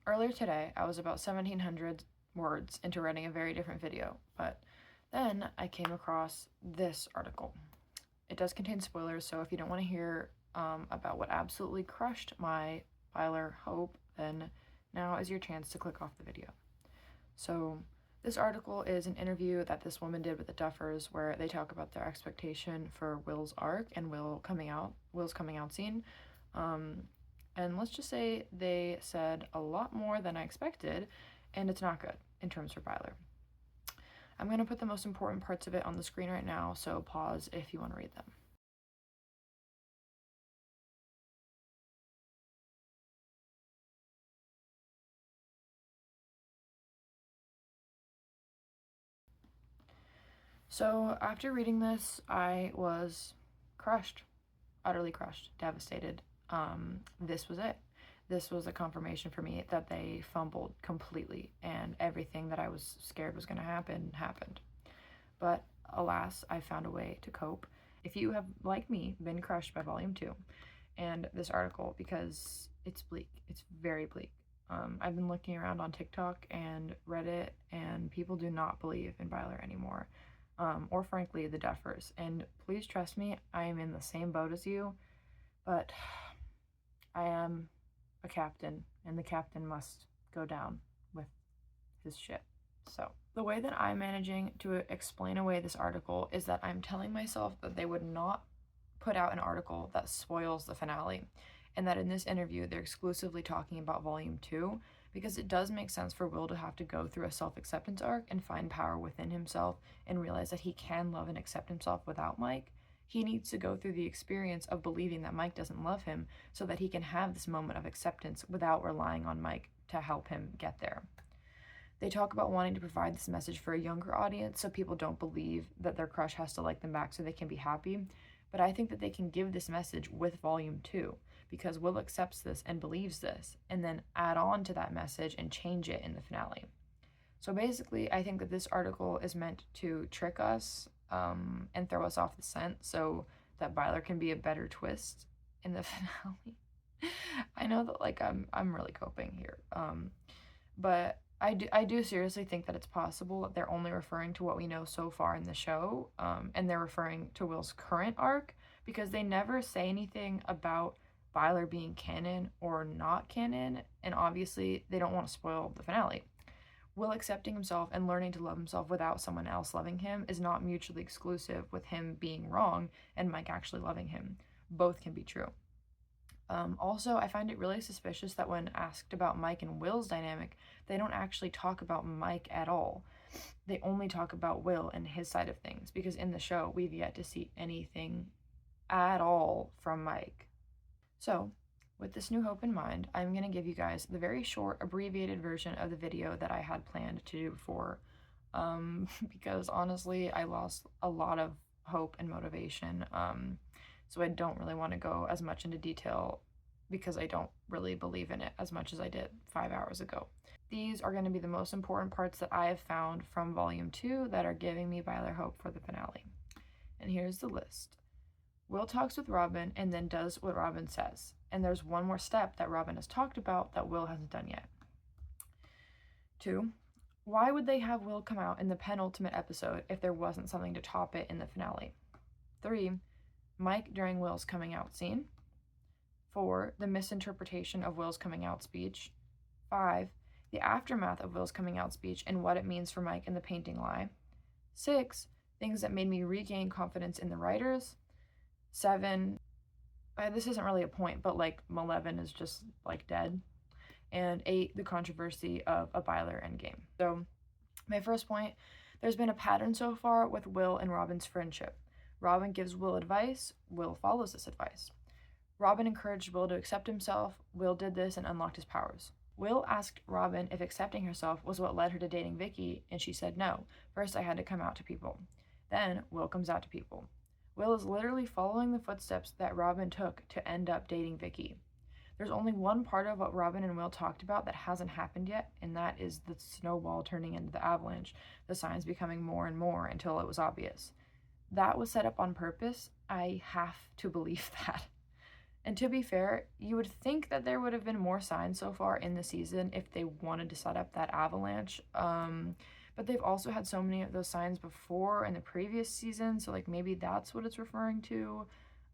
Earlier today, I was about 1,700 words into writing a very different video, but then I came across this article. It does contain spoilers, so if you don't want to hear about what absolutely crushed my byler hope, then now is your chance to click off the video. So this article is an interview that this woman did with the Duffers where they talk about their expectation for Will's arc and Will's coming out scene. And let's just say they said a lot more than I expected, and it's not good in terms for byler. I'm going to put the most important parts of it on the screen right now, so pause if you want to read them. So after reading this, I was crushed, utterly crushed, devastated. This was it. This was a confirmation for me that they fumbled completely, and everything that I was scared was going to happen happened. But alas, I found a way to cope. If you have, like me, been crushed by volume 2 and this article, because it's bleak, it's very bleak. I've been looking around on TikTok and Reddit, and people do not believe in byler anymore, or frankly, the Duffers. And please trust me, I am in the same boat as you, but I am a captain, and the captain must go down with his ship. So the way that I'm managing to explain away this article is that I'm telling myself that they would not put out an article that spoils the finale, and that in this interview they're exclusively talking about volume 2, because it does make sense for Will to have to go through a self-acceptance arc and find power within himself and realize that he can love and accept himself without Mike. He needs to go through the experience of believing that Mike doesn't love him so that he can have this moment of acceptance without relying on Mike to help him get there. They talk about wanting to provide this message for a younger audience so people don't believe that their crush has to like them back so they can be happy. But I think that they can give this message with volume 2, because Will accepts this and believes this, and then add on to that message and change it in the finale. So basically, I think that this article is meant to trick us and throw us off the scent so that byler can be a better twist in the finale. I know that I'm really coping here, but I do seriously think that it's possible that they're only referring to what we know so far in the show, and they're referring to Will's current arc, because they never say anything about byler being canon or not canon, and obviously they don't want to spoil the finale. Will accepting himself and learning to love himself without someone else loving him is not mutually exclusive with him being wrong and Mike actually loving him. Both can be true. Also, I find it really suspicious that when asked about Mike and Will's dynamic, they don't actually talk about Mike at all. They only talk about Will and his side of things, because in the show, we've yet to see anything at all from Mike. So, with this new hope in mind, I'm going to give you guys the very short, abbreviated version of the video that I had planned to do before, because honestly, I lost a lot of hope and motivation, so I don't really want to go as much into detail because I don't really believe in it as much as I did 5 hours ago. These are going to be the most important parts that I have found from volume 2 that are giving me byler hope for the finale. And here's the list. Will talks with Robin and then does what Robin says. And there's one more step that Robin has talked about that Will hasn't done yet. 2. Why would they have Will come out in the penultimate episode if there wasn't something to top it in the finale? 3. Mike during Will's coming out scene. 4. The misinterpretation of Will's coming out speech. 5. The aftermath of Will's coming out speech and what it means for Mike in the painting lie. 6. Things that made me regain confidence in the writers. 7. This isn't really a point, but mileven is just dead. And 8. The controversy of a byler endgame. So my first point, there's been a pattern so far with Will and Robin's friendship. Robin gives Will advice, Will follows this advice. Robin encouraged Will to accept himself, Will did this and unlocked his powers. Will asked Robin if accepting herself was what led her to dating Vicky, and she said no. First I had to come out to people. Then Will comes out to people. Will is literally following the footsteps that Robin took to end up dating Vicky. There's only one part of what Robin and Will talked about that hasn't happened yet, and that is the snowball turning into the avalanche, the signs becoming more and more until it was obvious. That was set up on purpose. I have to believe that. And to be fair, you would think that there would have been more signs so far in the season if they wanted to set up that avalanche. But they've also had so many of those signs before in the previous season, so like maybe that's what it's referring to.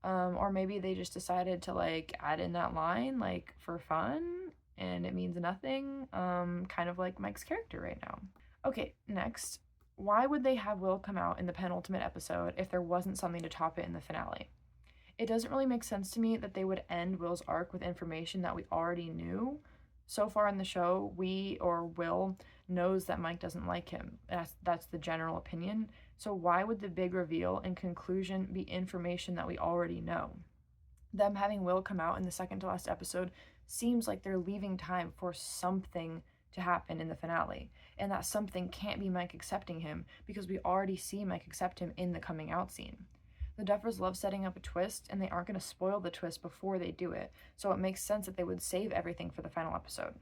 Or maybe they just decided to like add in that line like for fun and it means nothing. Kind of like Mike's character right now. Okay, next. Why would they have Will come out in the penultimate episode if there wasn't something to top it in the finale? It doesn't really make sense to me that they would end Will's arc with information that we already knew. So far in the show, Will knows that Mike doesn't like him. That's the general opinion. So why would the big reveal and conclusion be information that we already know? Them having Will come out in the second to last episode seems like they're leaving time for something to happen in the finale. And that something can't be Mike accepting him because we already see Mike accept him in the coming out scene. The Duffers love setting up a twist, and they aren't going to spoil the twist before they do it, so it makes sense that they would save everything for the final episode.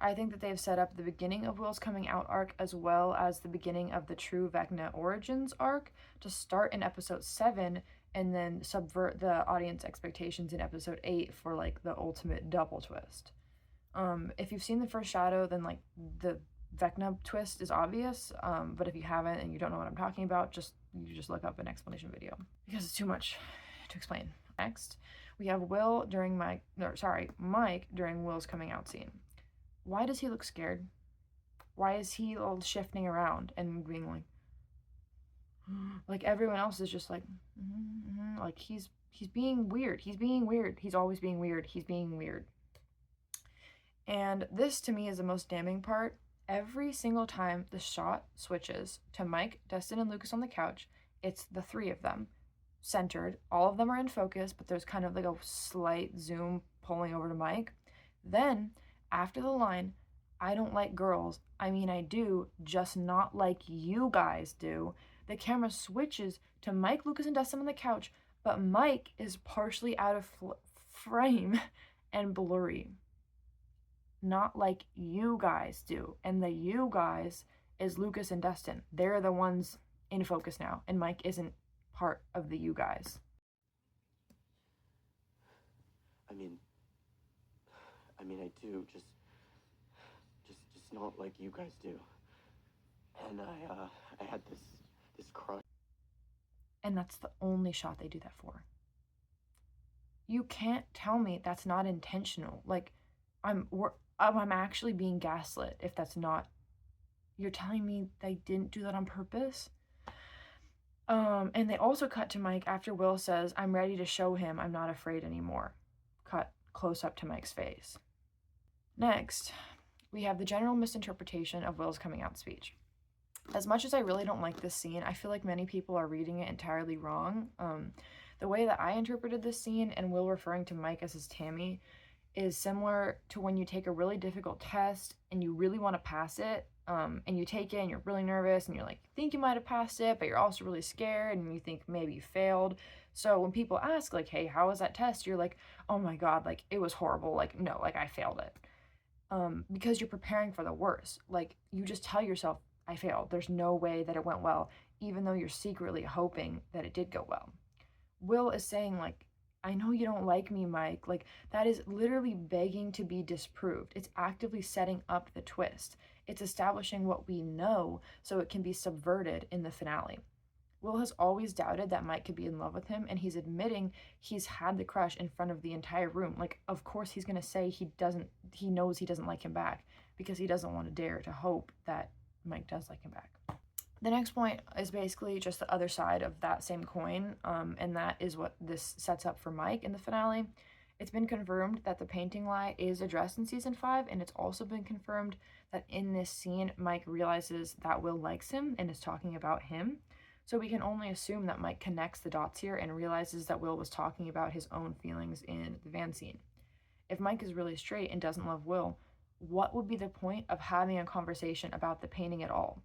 I think that they've set up the beginning of Will's coming out arc as well as the beginning of the true Vecna origins arc to start in episode 7 and then subvert the audience expectations in episode 8 for like the ultimate double twist. If you've seen the first Shadow, then like the Vecna twist is obvious, but if you haven't and you don't know what I'm talking about, you just look up an explanation video because it's too much to explain. Next, we have Mike during Will's coming out scene. Why does he look scared? Why is he all shifting around and being like everyone else is just like like he's being weird. He's being weird. He's always being weird. He's being weird. And this to me is the most damning part. Every single time the shot switches to Mike, Dustin, and Lucas on the couch, it's the three of them centered. All of them are in focus, but there's kind of like a slight zoom pulling over to Mike. Then, after the line, I don't like girls. I mean, I do, just not like you guys do. The camera switches to Mike, Lucas, and Dustin on the couch, but Mike is partially out of frame and blurry. Not like you guys do. And the you guys is Lucas and Dustin. They're the ones in focus now, and Mike isn't part of the you guys. I mean, I do, just not like you guys do. And I had this crush. And that's the only shot they do that for. You can't tell me that's not intentional. Like, I'm actually being gaslit if that's not. You're telling me they didn't do that on purpose? And they also cut to Mike after Will says, I'm ready to show him I'm not afraid anymore. Cut close up to Mike's face. Next, we have the general misinterpretation of Will's coming out speech. As much as I really don't like this scene, I feel like many people are reading it entirely wrong. The way that I interpreted this scene and Will referring to Mike as his Tammy is similar to when you take a really difficult test and you really want to pass it, and you take it and you're really nervous and you're like, think you might have passed it, but you're also really scared and you think maybe you failed. So when people ask like, hey, how was that test? You're like, oh my God, like it was horrible. Like, no, like I failed it. Because you're preparing for the worst. Like you just tell yourself, I failed. There's no way that it went well, even though you're secretly hoping that it did go well. Will is saying like, I know you don't like me, Mike. Like that is literally begging to be disproved. It's actively setting up the twist. It's establishing what we know so it can be subverted in the finale. Will has always doubted that Mike could be in love with him, and he's admitting he's had the crush in front of the entire room. Like, of course he's going to say he knows he doesn't like him back because he doesn't want to dare to hope that Mike does like him back. The next point is basically just the other side of that same coin, and that is what this sets up for Mike in the finale. It's been confirmed that the painting lie is addressed in season 5, and it's also been confirmed that in this scene, Mike realizes that Will likes him and is talking about him. So we can only assume that Mike connects the dots here and realizes that Will was talking about his own feelings in the van scene. If Mike is really straight and doesn't love Will, what would be the point of having a conversation about the painting at all?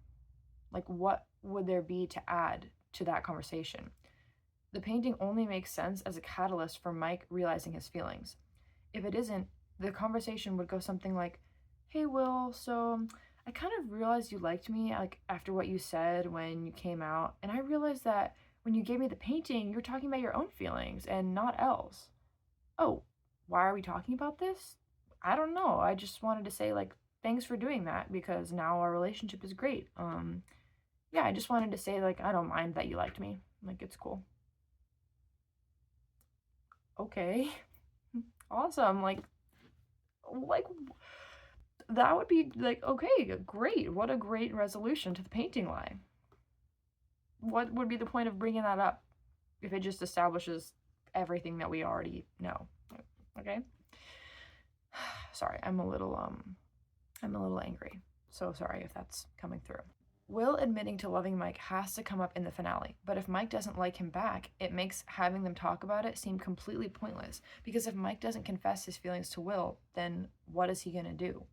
Like, what would there be to add to that conversation? The painting only makes sense as a catalyst for Mike realizing his feelings. If it isn't, the conversation would go something like, hey, Will, so I kind of realized you liked me like after what you said when you came out, and I realized that when you gave me the painting, you were talking about your own feelings and not else. "Oh, why are we talking about this? I don't know. I just wanted to say, like, thanks for doing that because now our relationship is great. Yeah, I just wanted to say, like, I don't mind that you liked me. Like, it's cool." Okay. Awesome. Like that would be like, okay, great. What a great resolution to the painting lie. What would be the point of bringing that up if it just establishes everything that we already know? Okay? Sorry, I'm a little angry. So sorry if that's coming through. Will admitting to loving Mike has to come up in the finale, but if Mike doesn't like him back, it makes having them talk about it seem completely pointless, because if Mike doesn't confess his feelings to Will, then what is he gonna do?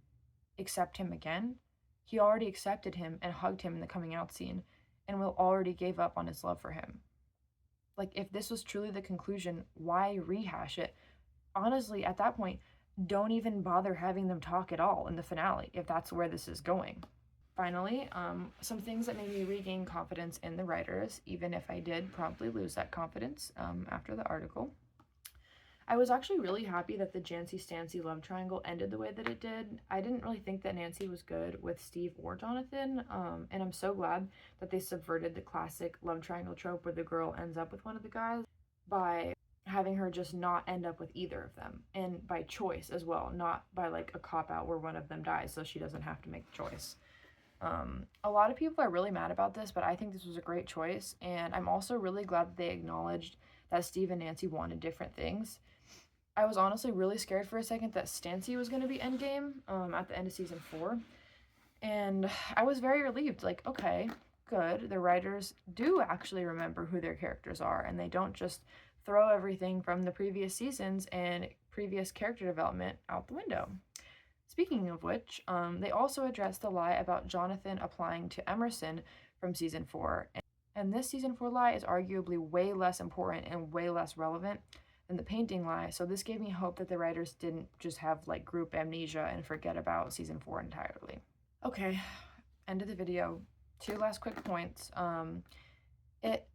Accept him again? He already accepted him and hugged him in the coming out scene, and Will already gave up on his love for him. Like, if this was truly the conclusion, why rehash it? Honestly, at that point, don't even bother having them talk at all in the finale if that's where this is going. Finally, some things that made me regain confidence in the writers, even if I did promptly lose that confidence after the article. I was actually really happy that the Jancy-Stancy love triangle ended the way that it did. I didn't really think that Nancy was good with Steve or Jonathan, and I'm so glad that they subverted the classic love triangle trope where the girl ends up with one of the guys by having her just not end up with either of them, and by choice as well, not by like a cop-out where one of them dies so she doesn't have to make the choice. A lot of people are really mad about this, but I think this was a great choice, and I'm also really glad that they acknowledged that Steve and Nancy wanted different things. I was honestly really scared for a second that Stancy was going to be endgame at the end of season 4, and I was very relieved. Like, okay, good. The writers do actually remember who their characters are, and they don't just throw everything from the previous seasons and previous character development out the window. Speaking of which, they also addressed the lie about Jonathan applying to Emerson from season 4. And this season 4 lie is arguably way less important and way less relevant than the painting lie, so this gave me hope that the writers didn't just have like group amnesia and forget about season 4 entirely. Okay, end of the video. 2 last quick points. It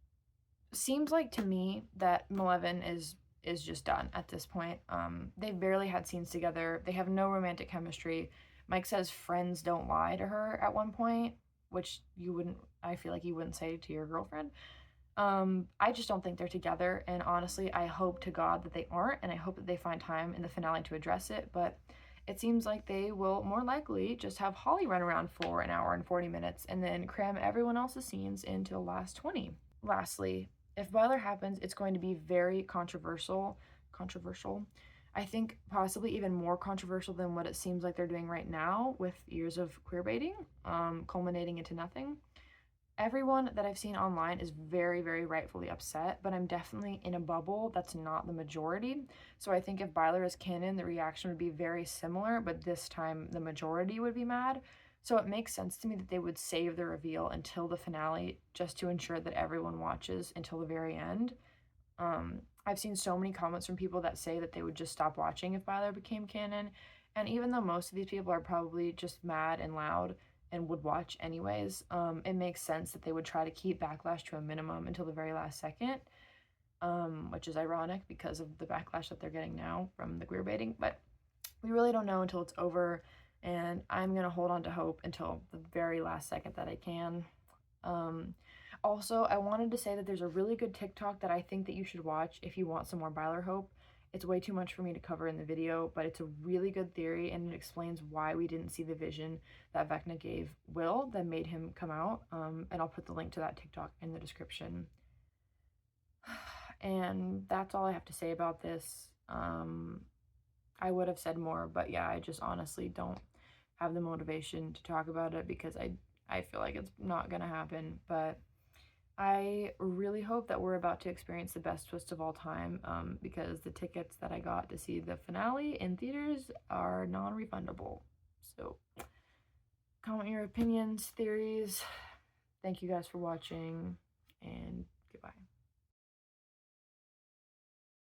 seems like to me that mileven is just done at this point. They've barely had scenes together. They have no romantic chemistry. Mike says friends don't lie to her at one point, which you wouldn't, I feel like you wouldn't say to your girlfriend. I just don't think they're together, and honestly, I hope to God that they aren't, and I hope that they find time in the finale to address it, but it seems like they will more likely just have Holly run around for an hour and 40 minutes and then cram everyone else's scenes into the last 20. Lastly, if byler happens, it's going to be very controversial. I think possibly even more controversial than what it seems like they're doing right now with years of queerbaiting, culminating into nothing. Everyone that I've seen online is very, very rightfully upset, but I'm definitely in a bubble that's not the majority. So I think if byler is canon, the reaction would be very similar, but this time the majority would be mad. So it makes sense to me that they would save the reveal until the finale just to ensure that everyone watches until the very end. I've seen so many comments from people that say that they would just stop watching if byler became canon. And even though most of these people are probably just mad and loud and would watch anyways, it makes sense that they would try to keep backlash to a minimum until the very last second, which is ironic because of the backlash that they're getting now from the queerbaiting. But we really don't know until it's over, and I'm going to hold on to hope until the very last second that I can. Also, I wanted to say that there's a really good TikTok that I think that you should watch if you want some more byler hope. It's way too much for me to cover in the video, but it's a really good theory, and it explains why we didn't see the vision that Vecna gave Will that made him come out, and I'll put the link to that TikTok in the description. And that's all I have to say about this. I would have said more, but yeah, I just honestly don't have the motivation to talk about it because I feel like it's not gonna happen, but I really hope that we're about to experience the best twist of all time, because the tickets that I got to see the finale in theaters are non-refundable. So comment your opinions, theories. Thank you guys for watching, and goodbye.